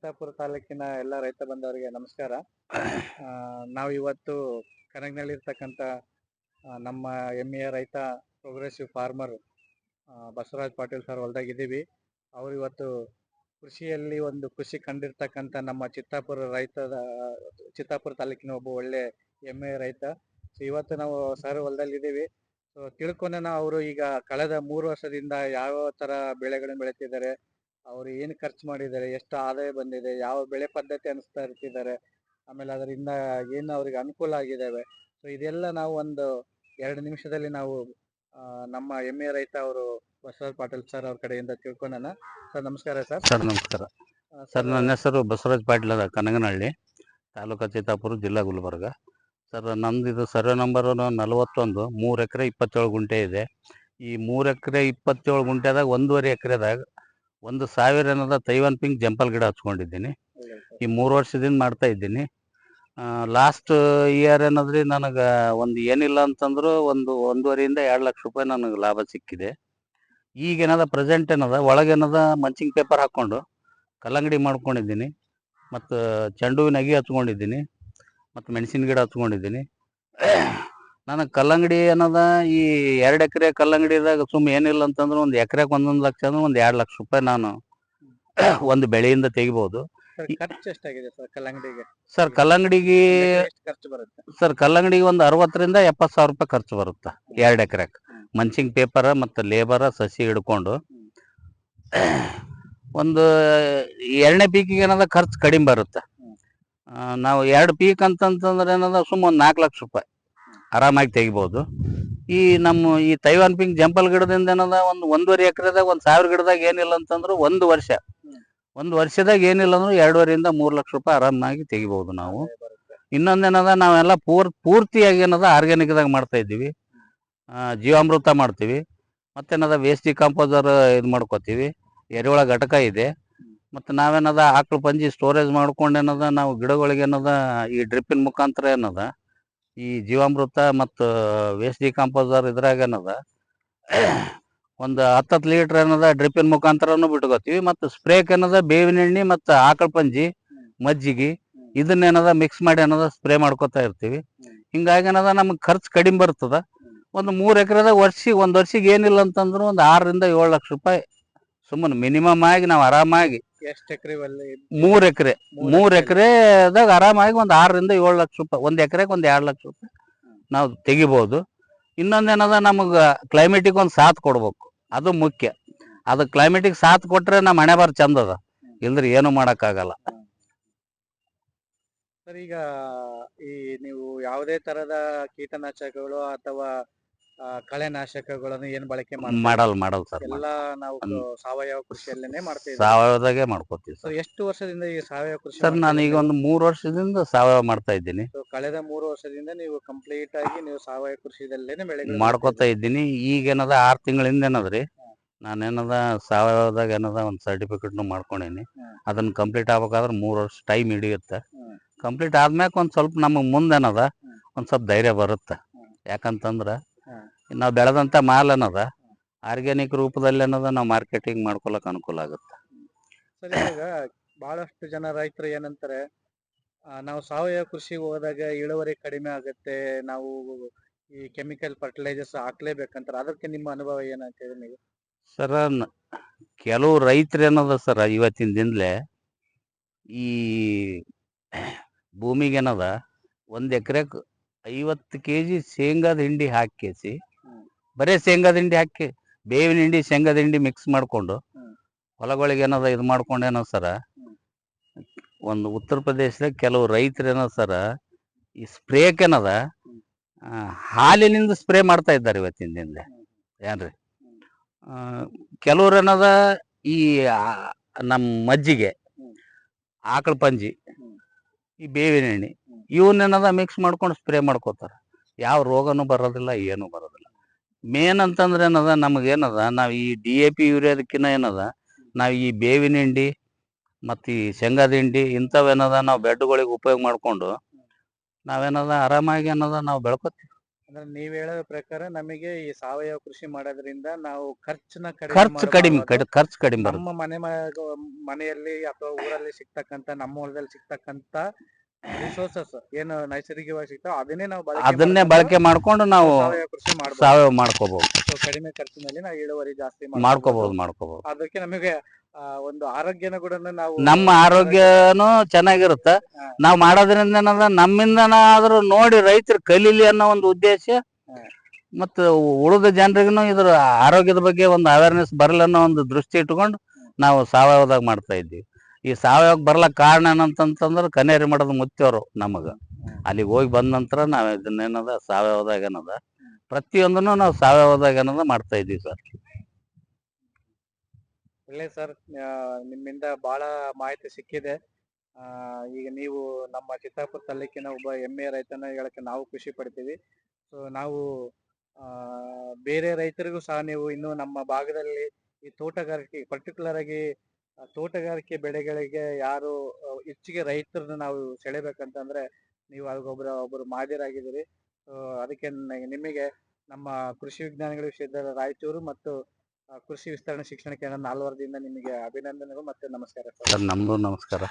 ಚಿತ್ತಾಪುರ ತಾಲೂಕಿನ ಎಲ್ಲ ರೈತ ಬಂಧವರಿಗೆ ನಮಸ್ಕಾರ. ನಾವು ಇವತ್ತು ಕನಗನಲ್ಲಿರ್ತಕ್ಕಂಥ ನಮ್ಮ ಹೆಮ್ಮೆಯ ರೈತ progressive farmer Basavaraj Patil sir ಹೊಲದಾಗಿದ್ದೀವಿ. ಅವರು ಇವತ್ತು ಕೃಷಿಯಲ್ಲಿ ಒಂದು ಖುಷಿ ಕಂಡಿರ್ತಕ್ಕಂಥ ನಮ್ಮ ಚಿತ್ತಾಪುರ ತಾಲೂಕಿನ ಒಬ್ಬ ಒಳ್ಳೆ ಹೆಮ್ಮೆಯ ರೈತ. ಸೊ ಇವತ್ತು ನಾವು ಸರ್ ಹೊಲದಲ್ಲಿದ್ದೀವಿ. ಸೊ ತಿಳ್ಕೊಂಡ ಅವರು ಈಗ ಕಳೆದ 3 ವರ್ಷದಿಂದ ಯಾವ ತರ ಬೆಳೆಗಳನ್ನು ಬೆಳೀತಿದ್ದಾರೆ, ಅವರು ಏನು ಖರ್ಚು ಮಾಡಿದ್ದಾರೆ, ಎಷ್ಟು ಆದಾಯ ಬಂದಿದೆ, ಯಾವ ಬೆಳೆ ಪದ್ಧತಿ ಅನುಸರಿಸಿದ್ದಾರೆ, ಆಮೇಲೆ ಅದರಿಂದ ಏನು ಅವ್ರಿಗೆ ಅನುಕೂಲ ಆಗಿದ್ದಾವೆ. ಸೊ ಇದೆಲ್ಲ ನಾವು ಒಂದು 2 ನಿಮಿಷದಲ್ಲಿ ನಾವು ನಮ್ಮ ಹೆಮ್ಮೆಯ ರೈತ ಅವರು ಬಸವರಾಜ್ ಪಾಟೀಲ್ ಸರ್ ಅವ್ರ ಕಡೆಯಿಂದ ತಿಳ್ಕೊಳ್ಳೋಣ. ಸರ್ ನಮಸ್ಕಾರ. ಸರ್ ನಮಸ್ಕಾರ ಸರ್. ನನ್ನ ಹೆಸರು ಬಸವರಾಜ್ ಪಾಟೀಲ್ ಕನಗನಹಳ್ಳಿ, ತಾಲೂಕು ಚಿತ್ತಾಪುರ, ಜಿಲ್ಲಾ ಗುಲ್ಬರ್ಗ. ಸರ್ ನಮ್ದು ಇದು ಸರ್ವೆ ನಂಬರ್ 41, 3 ಎಕರೆ 27 ಗುಂಟೆ ಇದೆ. ಈ 3 ಎಕರೆ 27 ಗುಂಟೆದಾಗ 1.5 ಎಕರೆದಾಗ 1,000 ಏನದ ತೈವಾನ್ ಪಿಂಕ್ ಜಂಪಲ್ ಗಿಡ ಹಚ್ಕೊಂಡಿದ್ದೀನಿ. ಈ 3 ವರ್ಷದಿಂದ ಮಾಡ್ತಾ ಇದ್ದೀನಿ. ಲಾಸ್ಟ್ ಇಯರ್ ಏನದ್ರಿ ನನಗೆ ಏನಿಲ್ಲ ಅಂತಂದ್ರು 1.5 ರಿಂದ 2 ಲಕ್ಷ ರೂಪಾಯಿ ನನಗೆ ಲಾಭ ಸಿಕ್ಕಿದೆ. ಈಗೇನದ ಪ್ರೆಸೆಂಟ್ ಏನದ ಒಳಗೇನದ ಮಂಚಿಂಗ್ ಪೇಪರ್ ಹಾಕ್ಕೊಂಡು ಕಲ್ಲಂಗಡಿ ಮಾಡ್ಕೊಂಡಿದ್ದೀನಿ, ಮತ್ತು ಚೆಂಡುವಿನ ಅಗಿ ಹಚ್ಕೊಂಡಿದ್ದೀನಿ, ಮತ್ತು ಮೆಣಸಿನ ಗಿಡ ಹಚ್ಕೊಂಡಿದ್ದೀನಿ. ನನಗೆ ಕಲ್ಲಂಗಡಿ ಏನದ ಈ 2 ಎಕರೆ ಕಲ್ಲಂಗಡಿದಾಗ ಏನಿಲ್ಲ ಅಂತಂದ್ರೆ 1 ಎಕರೆಗೆ 1 ಲಕ್ಷ ಅಂದ್ರೆ 2 ಲಕ್ಷ ರೂಪಾಯಿ ನಾನು ಒಂದು ಬೆಳೆಯಿಂದ ತೆಗಿಬಹುದು. ಖರ್ಚು ಎಷ್ಟಾಗಿದೆ ಸರ್ ಕಲ್ಲಂಗಡಿಗೆ? ಸರ್ ಕಲ್ಲಂಗಡಿಗೆ ಖರ್ಚು ಬರುತ್ತೆ ಸರ್, ಕಲ್ಲಂಗಡಿಗೆ 60 ರಿಂದ 70 ಸಾವಿರ ರೂಪಾಯಿ ಖರ್ಚು ಬರುತ್ತೆ 2 ಎಕರೆಗೆ. ಮಂಚಿಂಗ್ ಪೇಪರ್ ಮತ್ತು ಲೇಬರ್ ಸಸಿ ಹಿಡ್ಕೊಂಡು ಒಂದು 2ನೇ ಪೀಕಿಗೆ ಏನದ ಖರ್ಚು ಕಡಿಮೆ ಬರುತ್ತೆ. ನಾವು 2 ಪೀಕ್ ಅಂತಂತಂದ್ರೆ ಏನದ ಸುಮ್ಮ 4 ಲಕ್ಷ ರೂಪಾಯಿ ಆರಾಮಾಗಿ ತೆಗಿಬಹುದು. ಈ ನಮ್ಮ ಈ ತೈವಾನ್ ಪಿಂಕ್ ಜಂಪಲ್ ಗಿಡದಿಂದ ಏನದ 1.5 ಎಕರೆದಾಗ 1,000 ಗಿಡದಾಗ ಏನಿಲ್ಲ ಅಂತಂದ್ರು 1 ವರ್ಷದಾಗ ಏನಿಲ್ಲ ಅಂದ್ರೆ 2.5 ರಿಂದ 3 ಲಕ್ಷ ರೂಪಾಯಿ ಆರಾಮಾಗಿ ತೆಗಿಬಹುದು ನಾವು. ಇನ್ನೊಂದೇನದ, ನಾವೆಲ್ಲ ಪೂರ್ತಿಯಾಗಿ ಏನದ ಆರ್ಗ್ಯಾನಿಕ್ದಾಗ ಮಾಡ್ತಾ ಇದ್ದೀವಿ. ಜೀವಾಮೃತ ಮಾಡ್ತೀವಿ, ಮತ್ತೇನದ ವೇಸ್ಟ್ ಡಿಕಂಪೋಸರ್ ಇದು ಮಾಡ್ಕೋತೀವಿ, ಎರೆಹುಳ ಘಟಕ ಇದೆ. ಮತ್ತು ನಾವೇನದ ಆಕಳು ಪಂಜಿ ಸ್ಟೋರೇಜ್ ಮಾಡ್ಕೊಂಡು ಏನದ ನಾವು ಗಿಡಗಳಿಗೆ ಏನದ ಈ ಡ್ರಿಪ್ಪಿನ ಮುಖಾಂತರ ಏನದ ಈ ಜೀವಾಮೃತ ಮತ್ತು ವೇಸ್ಟ್ ಡಿಕಂಪೋಸರ್ ಇದ್ರಾಗ ಏನದ ಒಂದು 10 ಲೀಟರ್ ಏನದ ಡ್ರಿಪ್ಪಿನ ಮುಖಾಂತರನು ಬಿಟ್ಕೋತೀವಿ. ಮತ್ತು ಸ್ಪ್ರೇಕ್ ಏನದ ಬೇವಿನ ಎಣ್ಣೆ ಮತ್ತು ಆಕಳ ಪಂಜಿ ಮಜ್ಜಿಗೆ ಇದನ್ನೇನದ ಮಿಕ್ಸ್ ಮಾಡಿ ಏನದ ಸ್ಪ್ರೇ ಮಾಡ್ಕೋತಾ ಇರ್ತೀವಿ. ಹಿಂಗಾಗಿ ಏನದ ನಮ್ಗೆ ಖರ್ಚು ಕಡಿಮೆ ಬರ್ತದ. 3 ಎಕರೆದಾಗ ಒಂದು ವರ್ಷಿಗೆ ಏನಿಲ್ಲ ಅಂತಂದ್ರು 6 ರಿಂದ 7 ಲಕ್ಷ ರೂಪಾಯಿ ಸುಮ್ಮನೆ ಮಿನಿಮಮ್ ಆಗಿ ನಾವು ಆರಾಮಾಗಿ 3 ಎಕರೆದಾಗ ಆರಾಮಾಗಿ 6 ರಿಂದ 7 ಲಕ್ಷ ರೂಪಾಯಿ, 1 ಎಕರೆಗೆ 2 ಲಕ್ಷ ರೂಪಾಯಿ ನಾವು ತೆಗಿಬಹುದು. ಇನ್ನೊಂದೇನದ, ನಮಗೆ ಕ್ಲೈಮೇಟಿಗೆ ಒಂದು ಸಾಥ್ ಕೊಡ್ಬೇಕು, ಅದು ಮುಖ್ಯ. ಅದು ಕ್ಲೈಮೇಟಿಗೆ ಸಾಥ್ ಕೊಟ್ರೆ ನಮ್ಮ ಹಣೆ ಬಾರ್ ಚಂದ ಅದ, ಇಲ್ದ್ರೆ ಏನು ಮಾಡಕ್ಕಾಗಲ್ಲ. ಸರ್ ಈಗ ಈ ನೀವು ಯಾವುದೇ ತರದ ಕೀಟನಾಶಕಗಳು ಅಥವಾ ಕಳೆನಾಶಕಗಳನ್ನು ಏನು ಬಳಕೆ ಮಾಡಲ್ಲ ಸರ್. ಎಲ್ಲ ನಾವು ಸಾವಯವ ಕೃಷಿಯಲ್ಲೇನೆ ಮಾಡ್ತೀವಿ, ಸಾವಯವದಾಗೆ ಮಾಡ್ಕೋತೀವಿ ಸರ್. ಎಷ್ಟು ವರ್ಷದಿಂದ ಈ ಸಾವಯವ ಕೃಷಿ? ಸರ್ ನಾನೀಗ 3 ವರ್ಷದಿಂದ ಸಾವಯವ ಮಾಡ್ತಾ ಇದ್ದೀನಿ. ಕಳೆದ 3 ವರ್ಷದಿಂದ ನೀವು ಕಂಪ್ಲೀಟ್ ಆಗಿ ನೀವು ಸಾವಯವ ಕೃಷಿಯಲ್ಲೇನೆ ಬೆಳೆ ಮಾಡ್ಕೋತಾ ಇದ್ದೀನಿ. ಈಗೇನದ 6 ತಿಂಗಳಿಂದ ಏನದ್ರಿ ನಾನೇನದ ಸಾವಯವದಾಗ ಏನದ ಒಂದು ಸರ್ಟಿಫಿಕೇಟ್ ಮಾಡ್ಕೊಂಡೇನಿ. ಅದನ್ನ ಕಂಪ್ಲೀಟ್ ಆಗ್ಬೇಕಾದ್ರೆ 3 ವರ್ಷ ಟೈಮ್ ಹಿಡಿಯುತ್ತೆ. ಕಂಪ್ಲೀಟ್ ಆದ್ಮ್ಯಾಕ ಒಂದ್ ಸ್ವಲ್ಪ ನಮಗ್ ಮುಂದೇನದ ಒಂದ್ ಸ್ವಲ್ಪ ಧೈರ್ಯ ಬರುತ್ತೆ. ಯಾಕಂತಂದ್ರ ನಾವು ಬೆಳೆದಂತ ಮಾಲ್ ಏನದ ಆರ್ಗ್ಯಾನಿಕ್ ರೂಪದಲ್ಲಿ ಏನದ ನಾವು ಮಾರ್ಕೆಟಿಂಗ್ ಮಾಡ್ಕೊಳಕ್ ಅನುಕೂಲ ಆಗುತ್ತೆ. ಸರ್ ಇವಾಗ ಬಹಳಷ್ಟು ಜನ ರೈತರು ಏನಂತಾರೆ, ನಾವು ಸಾವಯವ ಕೃಷಿ ಹೋದಾಗ ಇಳುವರಿ ಕಡಿಮೆ ಆಗುತ್ತೆ, ನಾವು ಈ ಕೆಮಿಕಲ್ ಫರ್ಟಿಲೈಸರ್ಸ್ ಹಾಕ್ಲೇಬೇಕಂತಾರೆ. ಅದಕ್ಕೆ ನಿಮ್ಮ ಅನುಭವ ಏನಂತೀರಿ ನೀವು? ಸರ್ ಕೆಲವು ರೈತರು ಏನದ ಸರ್ ಇವತ್ತಿನ ದಿನಲೇ ಈ ಭೂಮಿಗೆ ಏನದ 1 ಎಕರೆಗೆ 50 kg ಶೇಂಗಾದ ಹಿಂಡಿ ಹಾಕಿ, ಬರೇ ಶೇಂಗಾದ ಹಿಂಡಿ ಹಾಕಿ ಬೇವಿನ ಹಿಂಡಿ ಶೇಂಗಾದ ಹಿಂಡಿ ಮಿಕ್ಸ್ ಮಾಡ್ಕೊಂಡು ಹೊಲಗಳಿಗೆ ಏನದ ಇದು ಮಾಡ್ಕೊಂಡು ಏನೋ ಸರ ಒಂದು ಉತ್ತರ ಪ್ರದೇಶದಾಗ ಕೆಲವು ರೈತರು ಏನೋ ಸರ ಈ ಸ್ಪ್ರೇಕ್ ಏನದ ಹಾಲಿನಿಂದ ಸ್ಪ್ರೇ ಮಾಡ್ತಾ ಇದ್ದಾರೆ ಇವತ್ತಿನ ದಿನದಲ್ಲಿ. ಏನ್ರಿ, ಕೆಲವ್ರು ಏನದ ಈ ನಮ್ಮ ಮಜ್ಜಿಗೆ, ಆಕಳ ಪಂಜಿ, ಈ ಬೇವಿನ ಎಣ್ಣೆ ಇವನ್ನೇನದ ಮಿಕ್ಸ್ ಮಾಡ್ಕೊಂಡು ಸ್ಪ್ರೇ ಮಾಡ್ಕೋತಾರ. ಯಾವ ರೋಗನೂ ಬರೋದಿಲ್ಲ, ಏನೂ ಬರೋದಿಲ್ಲ. ಮೇನ್ ಅಂತಂದ್ರೆ ಏನದ, ನಮಗೇನದ ನಾವು ಈ DAP ಯೂರಿಯಾದಕ್ಕಿಂತ ಏನದ ನಾವು ಈ ಬೇವಿನ ಹಿಂಡಿ ಮತ್ತು ಈ ಶೇಂಗಾದ ಹಿಂಡಿ ಇಂಥವೇನದ ನಾವು ಬೆಡ್ಗಳಿಗೆ ಉಪಯೋಗ ಮಾಡ್ಕೊಂಡು ನಾವೇನದ ಆರಾಮಾಗಿ ಏನದ ನಾವು ಬೆಳ್ಕೊತೀವಿ. ಅಂದ್ರೆ ನೀವ್ ಹೇಳೋ ಪ್ರಕಾರ ನಮಗೆ ಈ ಸಾವಯವ ಕೃಷಿ ಮಾಡೋದ್ರಿಂದ ನಾವು ಖರ್ಚನ್ನ ಖರ್ಚು ಕಡಿಮೆ ಮಾಡಬಹುದು. ಖರ್ಚು ಕಡಿಮೆ ಬರುತ್ತೆ. ನಮ್ಮ ಮನೆಯಲ್ಲಿ ಅಥವಾ ಊರಲ್ಲಿ ಸಿಗ್ತಕ್ಕಂತ ನಮ್ಮ ಹೊಲದಲ್ಲಿ ಸಿಗ್ತಕ್ಕಂತ ರಿಸೋರ್ಸಸ್ ಏನು ನೈಸರ್ಗಿಕವಾಗಿ ಸಿಗ್ತಾವ ಅದನ್ನೇ ನಾವು ಅದನ್ನೇ ಬಳಕೆ ಮಾಡ್ಕೊಂಡು ನಾವು ಸಾವಯವ ಕೃಷಿ ಮಾಡಬಹುದು. ಸಾವಯವ ಮಾಡ್ಕೋಬಹುದು. ಸೊ ಕಡಿಮೆ ಖರ್ಚಿನಲ್ಲಿ ನಾವು ಇಳುವರಿ ಜಾಸ್ತಿ ಮಾಡ್ಕೋಬಹುದು. ಅದಕ್ಕೆ ನಮಗೆ ಒಂದು ಆರೋಗ್ಯನ ಕೂಡ ನಾವು ನಮ್ಮ ಆರೋಗ್ಯನೂ ಚೆನ್ನಾಗಿರುತ್ತೆ. ನಾವು ಮಾಡೋದ್ರಿಂದ ಏನಂದ್ರೆ ನಮ್ಮಿಂದನಾದ್ರೂ ನೋಡಿ ರೈತರು ಕಲೀಲಿ ಅನ್ನೋ ಒಂದು ಉದ್ದೇಶ, ಮತ್ತು ಉಳಿದ ಜನರಿಗೂ ಇದ್ರ ಆರೋಗ್ಯದ ಬಗ್ಗೆ ಒಂದು ಅವೇರ್ನೆಸ್ ಬರಲಿ ಅನ್ನೋ ಒಂದು ದೃಷ್ಟಿ ಇಟ್ಕೊಂಡು ನಾವು ಸಾವಯವದಾಗ ಮಾಡ್ತಾ ಇದ್ದೀವಿ. ಈ ಸಾವಯವಕ್ಕೆ ಬರ್ಲಕ್ ಕಾರಣ ಏನಂತಂದ್ರೆ ಕನೇರಿ ಮಠದ ಮುತ್ತೆಯವರು ನಮಗ ಅಲ್ಲಿಗೆ ಹೋಗಿ ಬಂದ ನಂತರ ನಾವ್ ಇದನ್ನೇನದ ಸಾವಯವದಾಗ ಏನದ ಪ್ರತಿಯೊಂದನ್ನು ನಾವು ಸಾವಯವದಾಗ ಏನದ ಮಾಡ್ತಾ ಇದ್ದೀವಿ ಸರ್. ಒಳ್ಳೆ ಸರ್, ನಿಮ್ಮಿಂದ ಬಹಳ ಮಾಹಿತಿ ಸಿಕ್ಕಿದೆ. ಈಗ ನೀವು ನಮ್ಮ ಚಿತ್ತಾಪುರ ತಾಲೂಕಿನ ಒಬ್ಬ ಹೆಮ್ಮೆಯ ರೈತನ ಹೇಳಕ್ಕೆ ನಾವು ಖುಷಿ ಪಡ್ತೀವಿ. ಸೊ ನಾವು ಬೇರೆ ರೈತರಿಗೂ ಸಹ ನೀವು ಇನ್ನು ನಮ್ಮ ಭಾಗದಲ್ಲಿ ಈ ತೋಟಗಾರಿಕೆ ಪರ್ಟಿಕ್ಯುಲರ್ ಆಗಿ ತೋಟಗಾರಿಕೆ ಬೆಳೆಗಳಿಗೆ ಯಾರು ಹೆಚ್ಚಿಗೆ ರೈತರನ್ನ ನಾವು ಸೆಳೆಬೇಕಂತಂದ್ರೆ ನೀವು ಒಬ್ಬರು ಮಾದಿರಾಗಿದ್ದೀರಿ. ಅದಕ್ಕೆ ನಿಮಗೆ ನಮ್ಮ ಕೃಷಿ ವಿಜ್ಞಾನಗಳ ವಿಶ್ವವಿದ್ಯಾಲಯ ರಾಯಚೂರು ಮತ್ತು ಕೃಷಿ ವಿಸ್ತರಣೆ ಶಿಕ್ಷಣ ಕೇಂದ್ರ ನಾಲ್ವರದಿಂದ ನಿಮಗೆ ಅಭಿನಂದನೆಗಳು ಮತ್ತೆ ನಮಸ್ಕಾರ ಸರ್. ನಮ್ದು ನಮಸ್ಕಾರ.